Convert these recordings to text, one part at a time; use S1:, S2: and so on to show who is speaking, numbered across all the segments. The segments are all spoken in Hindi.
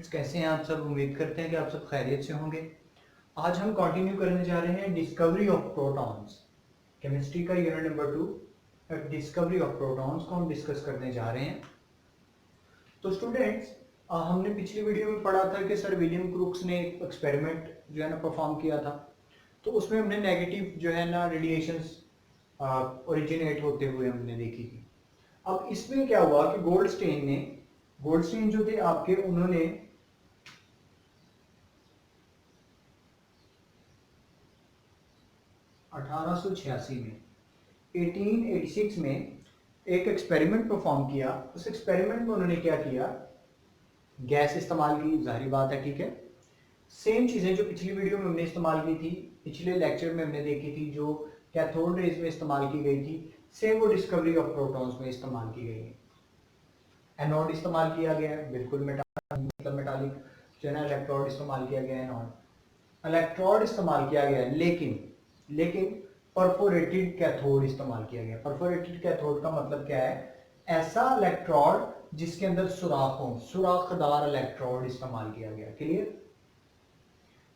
S1: स्टूडेंट्स, कैसे हैं आप सब। उम्मीद करते हैं कि आप सब खैरियत से होंगे। आज हम कंटिन्यू करने जा रहे हैं डिस्कवरी ऑफ प्रोटॉन्स। केमिस्ट्री का unit number 2 discovery of protons को हम डिस्कस करने जा रहे हैं। तो स्टूडेंट्स, हमने पिछली वीडियो में पढ़ा था कि सर विलियम क्रूक्स ने एक एक्सपेरिमेंट जो है ना परफॉर्म किया था। तो उसमें हमने नेगेटिव जो है ना रेडिएशंस ओरिजिनेट होते हुए हमने देखी थी। अब इसमें क्या हुआ कि गोल्डस्टेन जो थे आपके, उन्होंने 1886 में 1886 में एक एक्सपेरिमेंट परफॉर्म किया। उस एक्सपेरिमेंट में उन्होंने क्या किया, गैस इस्तेमाल की, जाहिर बात है, ठीक है। सेम चीजें जो पिछली वीडियो में हमने इस्तेमाल की थी, पिछले लेक्चर में हमने देखी थी, जो कैथोड रेज में इस्तेमाल की गई थी, सेम वो डिस्कवरी ऑफ प्रोटॉन्स में इस्तेमाल की गई है। एनोड इस्तेमाल किया गया है, बिल्कुल मेटालिक जो है ना इलेक्ट्रोड इस्तेमाल किया गया है, एनोड इलेक्ट्रोड इस्तेमाल किया गया है, लेकिन परफोरेटेड कैथोड इस्तेमाल किया गया। परफोरेटेड कैथोड का मतलब क्या है, ऐसा इलेक्ट्रोड जिसके अंदर सुराख हो, सुराखदार इलेक्ट्रोड इस्तेमाल किया गया। क्लियर।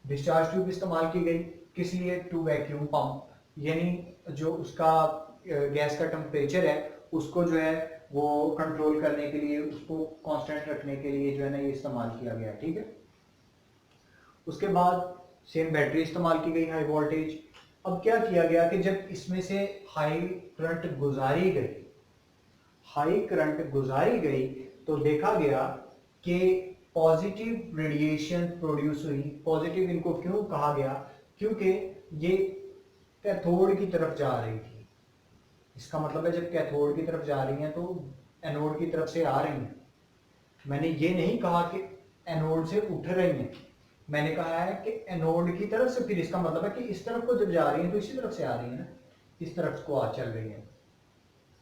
S1: डिस्चार्ज ट्यूब इस्तेमाल की गई, किस लिए, टू वैक्यूम पंप, यानी जो उसका गैस का टेम्परेचर है उसको जो है वो कंट्रोल करने के लिए, उसको कांस्टेंट रखने के लिए जो है ना ये इस्तेमाल किया गया, ठीक है। उसके बाद सेम बैटरी इस्तेमाल की गई, हाई वोल्टेज। अब क्या किया गया कि जब इसमें से हाई करंट गुजारी गई तो देखा गया कि पॉजिटिव रेडिएशन प्रोड्यूस हुई। पॉजिटिव इनको क्यों कहा गया, क्योंकि ये कैथोड की तरफ जा रही थी। इसका मतलब है जब कैथोड की तरफ जा रही हैं तो एनोड की तरफ से आ रही हैं। मैंने ये नहीं कहा कि एनोड से उठ रही हैं, मैंने कहा है कि एनोड की तरफ से, फिर इसका मतलब है कि इस तरफ को जब जा रही हैं तो इसी तरफ से आ रही है ना, इस तरफ को आ चल रही है।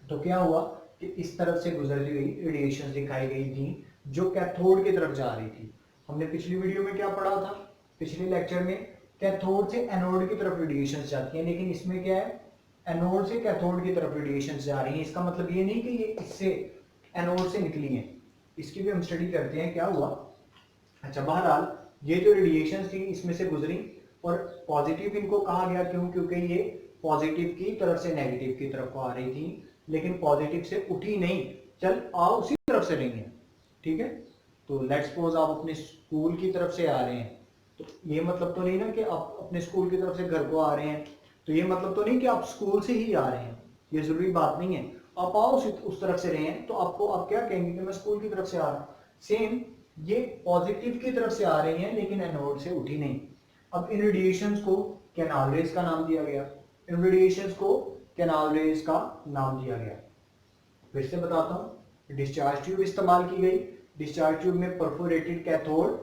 S1: तो क्या हुआ कि इस तरफ से गुजरती हुई रेडिएशन दिखाई गई थी जो कैथोड की तरफ जा रही थी। हमने पिछली वीडियो में क्या पढ़ा था, पिछले लेक्चर में कैथोड से एनोड की तरफ रेडिएशन जाती है, लेकिन इसमें क्या है, एनोड से कैथोड की तरफ रेडिएशन जा रही है। इसका मतलब ये नहीं कि ये इससे एनोड से निकली है, इसकी भी हम स्टडी करते हैं क्या हुआ। अच्छा, बहरहाल ये जो रेडिएशन थी इसमें से गुजरी, और पॉजिटिव इनको कहा गया क्यों, क्योंकि ये पॉजिटिव की तरफ से नेगेटिव की तरफ को आ रही थी, लेकिन पॉजिटिव से उठी नहीं, चल आ उसी तरफ से रही है, ठीक है। तो लेट्स सपोज आप अपने स्कूल की तरफ से आ रहे हैं, तो ये मतलब तो नहीं ना कि आप अपने स्कूल की तरफ से घर को आ रहे हैं, तो ये मतलब तो नहीं कि आप स्कूल से ही आ रहे हैं, ये जरूरी बात नहीं है। आप आओ उस तरफ से रहे हैं तो आपको आप क्या कहेंगे कि मैं स्कूल की तरफ से आ रहा हूँ। सेम ये पॉजिटिव की तरफ से आ रही हैं लेकिन एनोड से उठी नहीं। अब इन रेडिएशंस को कैनाल रेज का नाम दिया गया, इन रेडिएशंस को कैनाल रेज का नाम दिया गया। फिर से बताता हूं, डिस्चार्ज ट्यूब इस्तेमाल की गई, डिस्चार्ज ट्यूब में परफोरेटेड कैथोड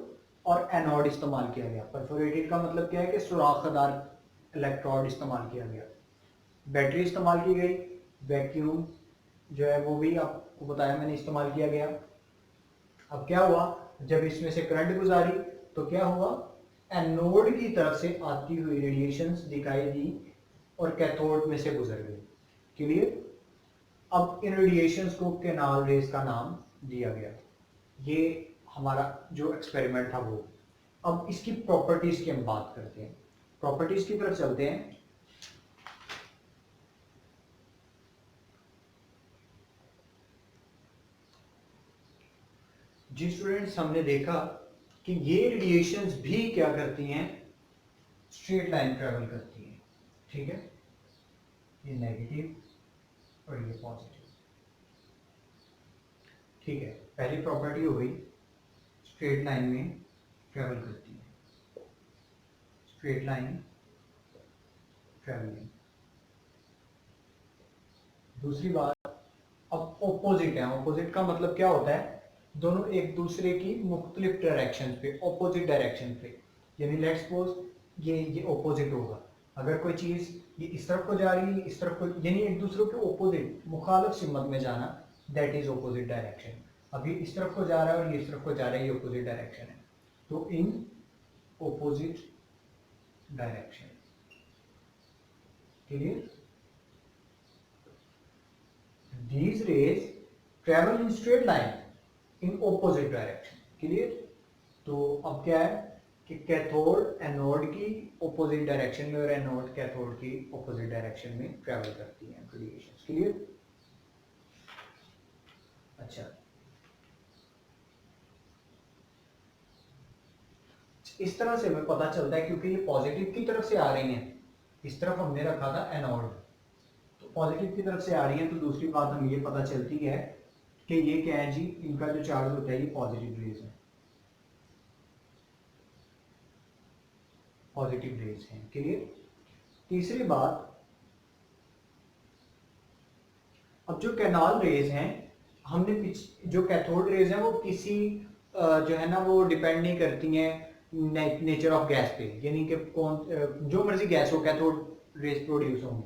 S1: और एनोड इस्तेमाल किया गया। परफोरेटेड का मतलब क्या है कि सुराखदार इलेक्ट्रोड इस्तेमाल किया गया। बैटरी इस्तेमाल की गई, वैक्यूम जो है वो भी आपको बताया मैंने इस्तेमाल किया गया। अब क्या हुआ, जब इसमें से करंट गुजारी तो क्या हुआ, एनोड की तरफ से आती हुई रेडिएशंस दिखाई दी और कैथोड में से गुजर गई। क्लियर। अब इन रेडिएशंस को कैनाल रेज का नाम दिया गया। ये हमारा जो एक्सपेरिमेंट था वो। अब इसकी प्रॉपर्टीज की हम बात करते हैं, प्रॉपर्टीज की तरफ चलते हैं। जी स्टूडेंट्स, हमने देखा कि ये रेडिएशंस भी क्या करती हैं, स्ट्रेट लाइन ट्रेवल करती हैं, ठीक है। ये नेगेटिव और ये पॉजिटिव, ठीक है। पहली प्रॉपर्टी हो गई, स्ट्रेट लाइन में ट्रेवल करती है, स्ट्रेट लाइन ट्रेवलिंग। दूसरी बात, अब ऑपोजिट है। ऑपोजिट का मतलब क्या होता है, दोनों एक दूसरे की मुख्तलिफ डायरेक्शन पे, ऑपोजिट डायरेक्शन पे, यानी लेट्स सपोज ये ऑपोजिट होगा। अगर कोई चीज ये इस तरफ को जा रही है, इस तरफ को, यानी एक दूसरे के ऑपोजिट, मुखालिफ सिमत में जाना, दैट इज ऑपोजिट डायरेक्शन। अब ये इस तरफ को जा रहा है और ये इस तरफ को जा रहा है, ये ऑपोजिट डायरेक्शन है। तो in opposite direction, clear. These rays travel in straight line in opposite direction. Clear? तो अब क्या है कि कैथोड एनोड की ऑपोजिट डायरेक्शन में और एनोड कैथोड की ऑपोजिट डायरेक्शन में ट्रेवल करती है रेडिएशन। क्लियर? अच्छा, इस तरह से हमें पता चलता है क्योंकि ये पॉजिटिव की तरफ से आ रही हैं, इस तरफ हमने रखा था एनोड, तो पॉजिटिव की तरफ से आ रही है, तो दूसरी बात हमें ये पता चलती है कि ये क्या है जी, इनका जो चार्ज होता है ये पॉजिटिव रेज है, पॉजिटिव रेज हैं। क्लियर? तीसरी बात, अब जो कैनाल रेज हैं, हमने जो कैथोड रेज हैं वो किसी जो है ना वो डिपेंड नहीं करती हैं नेचर ऑफ गैस पे, यानी कि कौन जो मर्जी गैस हो कैथोड रेज प्रोड्यूस होंगे,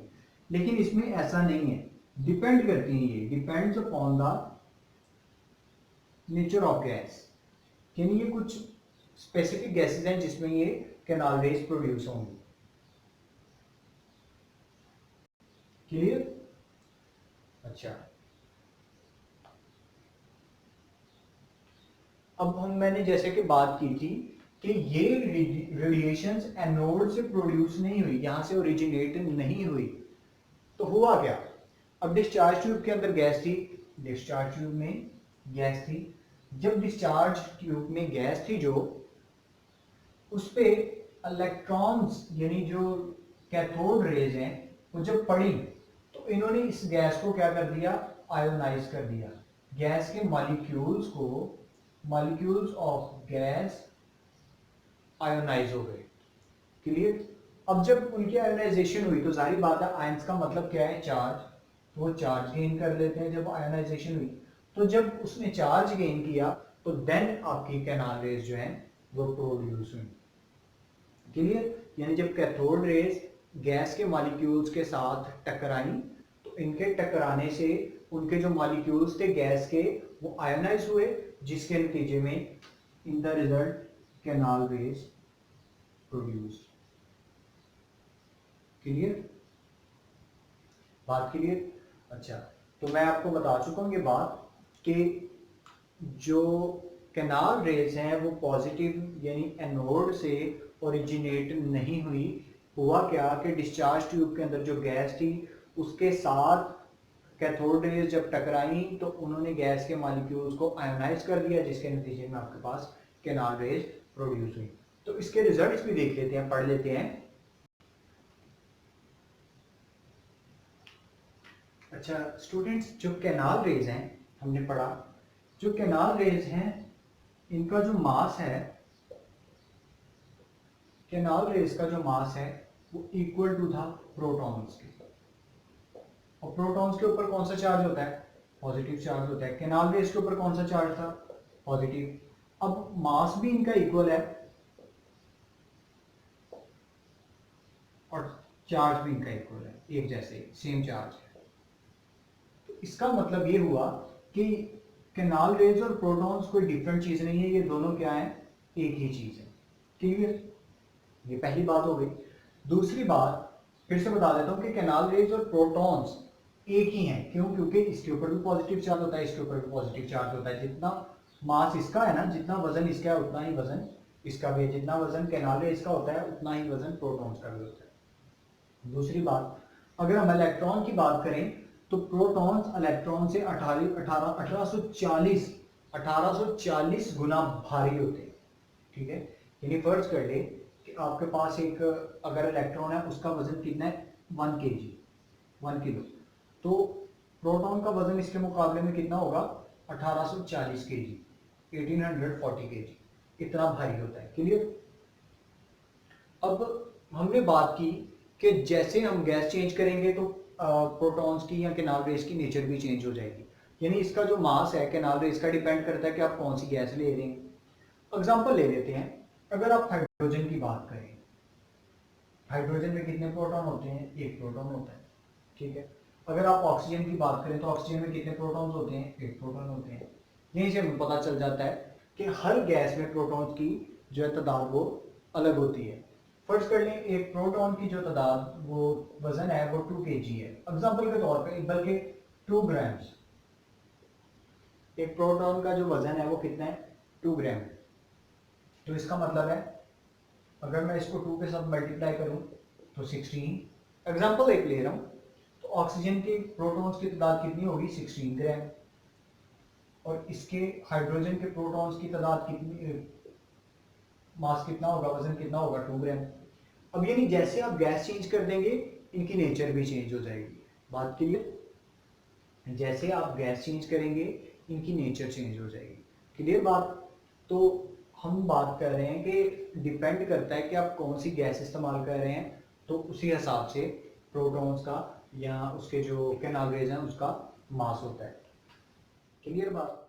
S1: लेकिन इसमें ऐसा नहीं है, डिपेंड करती हैं, ये depends upon the nature of gas, यानी ये कुछ स्पेसिफिक गैसेस हैं जिसमें ये कैनाल रेज प्रोड्यूस होंगी। क्लियर? अच्छा, अब मैंने जैसे कि बात की थी कि ये रेडिएशंस एनोड से प्रोड्यूस नहीं हुई, यहां से ओरिजिनेट नहीं हुई, तो हुआ क्या? अब डिस्चार्ज ट्यूब के अंदर गैस थी, डिस्चार्ज ट्यूब में गैस थी, जब डिस्चार्ज ट्यूब में गैस थी जो, उस पे इलेक्ट्रॉन्स यानी जो कैथोड रेज हैं वो जब पड़ी तो इन्होंने इस गैस को क्या कर दिया, आयोनाइज कर दिया, गैस के मॉलिक्यूल्स को, मॉलिक्यूल्स ऑफ गैस आयोनाइज हो गए। क्लियर? अब जब उनकी आयोनाइजेशन हुई तो जाहिर बात है आयंस का मतलब क्या है, चार्ज, तो वो चार्ज गेन कर लेते हैं जब आयोनाइजेशन हुई, तो जब उसने चार्ज गेन किया तो देन आपकी कैनाल रेज जो है वो प्रोड्यूस हुई। क्लियर? यानी जब कैथोड रेज गैस के मॉलिक्यूल्स के साथ टकराई तो इनके टकराने से उनके जो मॉलिक्यूल्स थे गैस के वो आयोनाइज हुए, जिसके नतीजे में in the result canal raise produce. Clear? बात क्लियर? अच्छा, तो मैं आपको बता चुका हूँ ये बात कि जो कैनाल रेज हैं वो पॉजिटिव यानी एनोड से ओरिजिनेट नहीं हुई, हुआ क्या कि डिस्चार्ज ट्यूब के अंदर जो गैस थी उसके साथ कैथोड रेज जब टकराई तो उन्होंने गैस के मॉलिक्यूल्स को आयोनाइज कर दिया, जिसके नतीजे में आपके पास कैनाल रेज प्रोड्यूस हुई। तो इसके रिजल्ट्स भी देख लेते हैं, पढ़ लेते हैं। अच्छा स्टूडेंट्स, जो कैनाल रेज हैं हमने पढ़ा, जो कैनाल रेज हैं इनका जो मास है, कैनाल रेज का जो मास है वो इक्वल टू था प्रोटॉन्स के, और प्रोटॉन्स के ऊपर कौन सा चार्ज होता है, पॉजिटिव चार्ज होता है, कैनाल रेज के ऊपर कौन सा चार्ज था, पॉजिटिव। अब मास भी इनका इक्वल है और चार्ज भी इनका इक्वल है, एक जैसे सेम चार्ज है, तो इसका मतलब ये हुआ कि कैनाल रेज और प्रोटॉन्स कोई डिफरेंट चीज नहीं है, ये दोनों क्या है, एक ही चीज है। क्लियर? ये पहली बात हो गई। दूसरी बात फिर से बता देता हूं कि कैनाल रेज और प्रोटॉन्स एक ही हैं, क्यों? क्योंकि इसके ऊपर भी पॉजिटिव चार्ज होता है, इसके ऊपर भी पॉजिटिव चार्ज होता है, जितना मास इसका है ना, जितना वजन इसका है उतना ही वजन इसका भी है, जितना वजन कैनाल रेज का होता है उतना ही वजन प्रोटॉन्स का भी होता है। दूसरी बात, अगर हम इलेक्ट्रॉन की बात करें तो प्रोटॉन्स इलेक्ट्रॉन से 1840 गुना भारी होते हैं। ठीक है, यानी फर्ज कर ले कि आपके पास एक अगर इलेक्ट्रॉन है उसका वजन कितना है, 1 kg, 1 किलो, तो प्रोटॉन का वजन इसके मुकाबले में कितना होगा, 1840 kg, 1840 kg, इतना भारी होता है। क्लियर? अब हमने बात की कि जैसे हम गैस चेंज करेंगे तो प्रोटॉन्स की या कैनाल रेज की नेचर भी चेंज हो जाएगी, यानी इसका जो मास है कैनाल रेज का डिपेंड करता है कि आप कौन सी गैस ले रहे हैं। एग्जांपल ले लेते हैं, अगर आप हाइड्रोजन की बात करें, हाइड्रोजन में कितने प्रोटॉन होते हैं, एक प्रोटॉन होता है। ठीक है, अगर आप ऑक्सीजन की बात करें तो ऑक्सीजन में कितने प्रोटॉन्स होते हैं, एक प्रोटॉन होते हैं। यहीं से हमें पता चल जाता है कि हर गैस में प्रोटॉन्स की जो है तादाद वो अलग होती है। फर्ज कर लें एक प्रोटॉन की जो तादाद वो वजन है वो 2 kg है, एग्जांपल के तौर पे, बल्कि 2 ग्राम्स, एक प्रोटॉन का जो वजन है वो कितना है, 2 ग्राम। तो इसका मतलब है अगर मैं इसको 2 के साथ मल्टीप्लाई करूं तो 16। एग्जांपल एक ले रहा हूं, तो ऑक्सीजन के प्रोटॉन्स की तादाद कितनी होगी 16 ग्राम, और इसके हाइड्रोजन के प्रोटॉन्स की तादाद कितनी, मास कितना होगा, वजन कितना होगा 2 ग्राम। अब यानी जैसे आप गैस चेंज कर देंगे इनकी नेचर भी चेंज हो जाएगी। बात क्लियर? जैसे आप गैस चेंज करेंगे इनकी नेचर चेंज हो जाएगी। क्लियर बात? तो हम बात कर रहे हैं कि डिपेंड करता है कि आप कौन सी गैस इस्तेमाल कर रहे हैं, तो उसी हिसाब से प्रोटॉन्स का या उसके जो केनाग्रेज हैं उसका मास होता है। क्लियर बात?